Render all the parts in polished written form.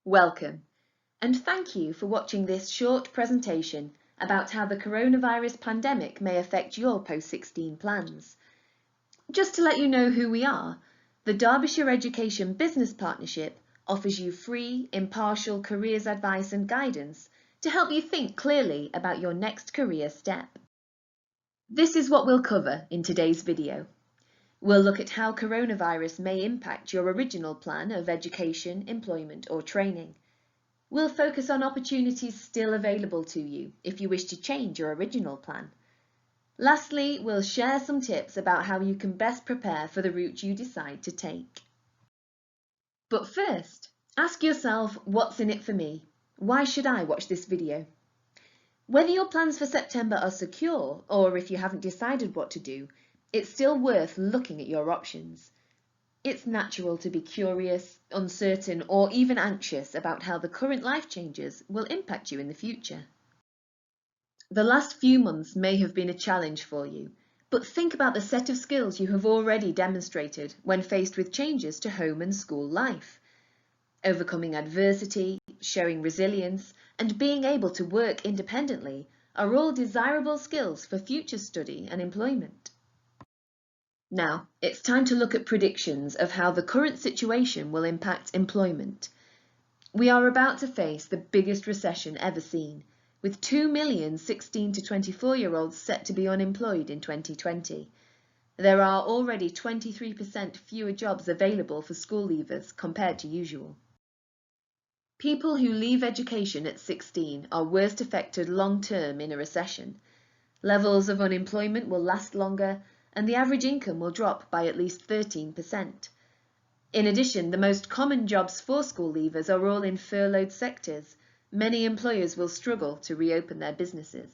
Welcome, and thank you for watching this short presentation about how the coronavirus pandemic may affect your post-16 plans. Just to let you know who we are, the Derbyshire Education Business Partnership offers you free, impartial careers advice and guidance to help you think clearly about your next career step. This is what we'll cover in today's video. We'll look at how coronavirus may impact your original plan of education, employment or training. We'll focus on opportunities still available to you if you wish to change your original plan. Lastly, we'll share some tips about how you can best prepare for the route you decide to take. But first, ask yourself, what's in it for me? Why should I watch this video? Whether your plans for September are secure or if you haven't decided what to do, it's still worth looking at your options. It's natural to be curious, uncertain, or even anxious about how the current life changes will impact you in the future. The last few months may have been a challenge for you, but think about the set of skills you have already demonstrated when faced with changes to home and school life. Overcoming adversity, showing resilience, and being able to work independently are all desirable skills for future study and employment. Now, it's time to look at predictions of how the current situation will impact employment. We are about to face the biggest recession ever seen, with 2 million 16 to 24-year-olds set to be unemployed in 2020. There are already 23% fewer jobs available for school leavers compared to usual. People who leave education at 16 are worst affected long-term in a recession. Levels of unemployment will last longer, and the average income will drop by at least 13%. In addition, the most common jobs for school leavers are all in furloughed sectors. Many employers will struggle to reopen their businesses.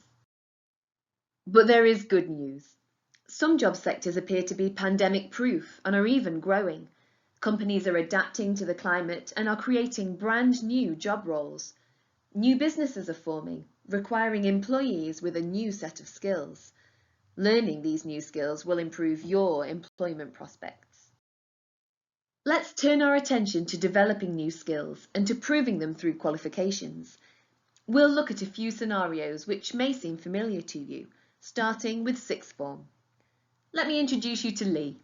But there is good news. Some job sectors appear to be pandemic-proof and are even growing. Companies are adapting to the climate and are creating brand new job roles. New businesses are forming, requiring employees with a new set of skills. Learning these new skills will improve your employment prospects. Let's turn our attention to developing new skills and to proving them through qualifications. We'll look at a few scenarios which may seem familiar to you, starting with sixth form. Let me introduce you to Lee.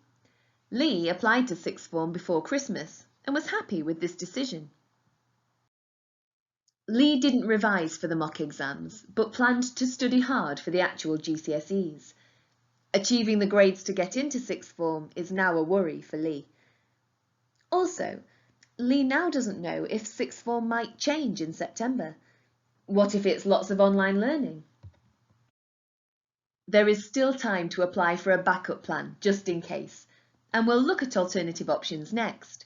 Lee applied to sixth form before Christmas and was happy with this decision. Lee didn't revise for the mock exams, but planned to study hard for the actual GCSEs. Achieving the grades to get into sixth form is now a worry for Lee. Also, Lee now doesn't know if sixth form might change in September. What if it's lots of online learning? There is still time to apply for a backup plan, just in case, and we'll look at alternative options next.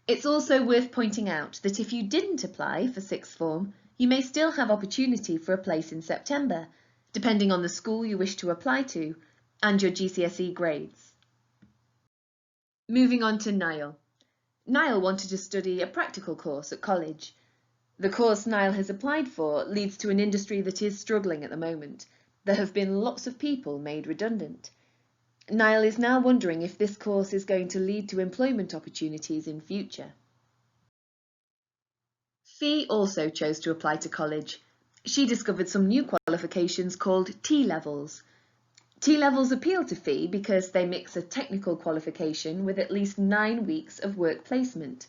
It's also worth pointing out that if you didn't apply for sixth form, you may still have opportunity for a place in September, depending on the school you wish to apply to and your GCSE grades. Moving on to Niall. Niall wanted to study a practical course at college. The course Niall has applied for leads to an industry that is struggling at the moment. There have been lots of people made redundant. Niall is now wondering if this course is going to lead to employment opportunities in future. Fee also chose to apply to college. She discovered some new qualifications called T-levels. T-levels appeal to Fee because they mix a technical qualification with at least 9 weeks of work placement.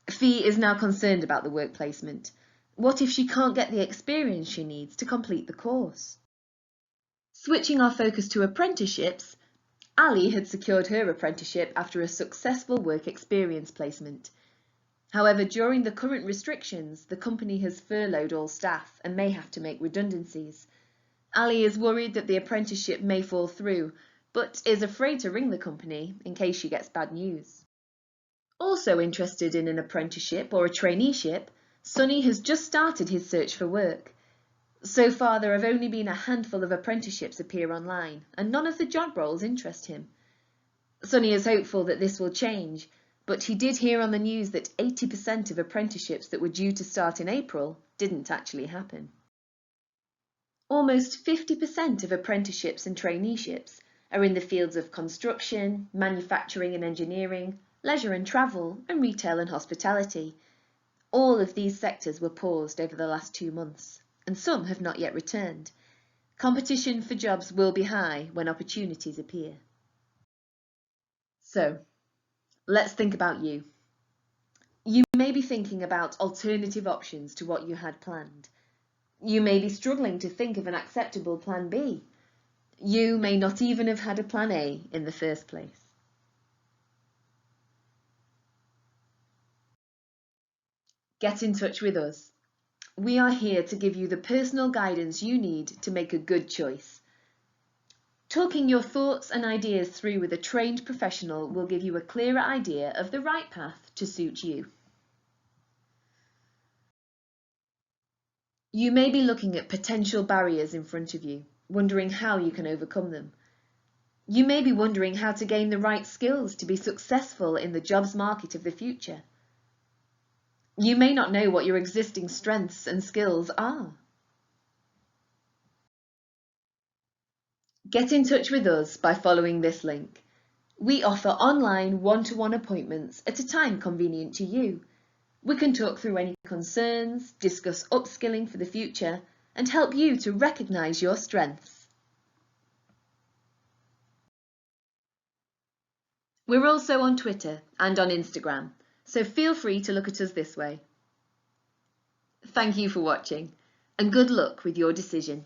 Fee is now concerned about the work placement. What if she can't get the experience she needs to complete the course? Switching our focus to apprenticeships, Ali had secured her apprenticeship after a successful work experience placement. However, during the current restrictions, the company has furloughed all staff and may have to make redundancies. Ali is worried that the apprenticeship may fall through, but is afraid to ring the company in case she gets bad news. Also interested in an apprenticeship or a traineeship, Sonny has just started his search for work. So far, there have only been a handful of apprenticeships appear online, and none of the job roles interest him. Sonny is hopeful that this will change, but he did hear on the news that 80% of apprenticeships that were due to start in April didn't actually happen. Almost 50% of apprenticeships and traineeships are in the fields of construction, manufacturing and engineering, leisure and travel, and retail and hospitality. All of these sectors were paused over the last 2 months, and some have not yet returned. Competition for jobs will be high when opportunities appear. So, let's think about you. You may be thinking about alternative options to what you had planned. You may be struggling to think of an acceptable plan B. You may not even have had a plan A in the first place. Get in touch with us. We are here to give you the personal guidance you need to make a good choice. Talking your thoughts and ideas through with a trained professional will give you a clearer idea of the right path to suit you. You may be looking at potential barriers in front of you, wondering how you can overcome them. You may be wondering how to gain the right skills to be successful in the jobs market of the future. You may not know what your existing strengths and skills are. Get in touch with us by following this link. We offer online one-to-one appointments at a time convenient to you. We can talk through any concerns, discuss upskilling for the future, and help you to recognise your strengths. We're also on Twitter and on Instagram, so feel free to look at us this way. Thank you for watching, and good luck with your decision.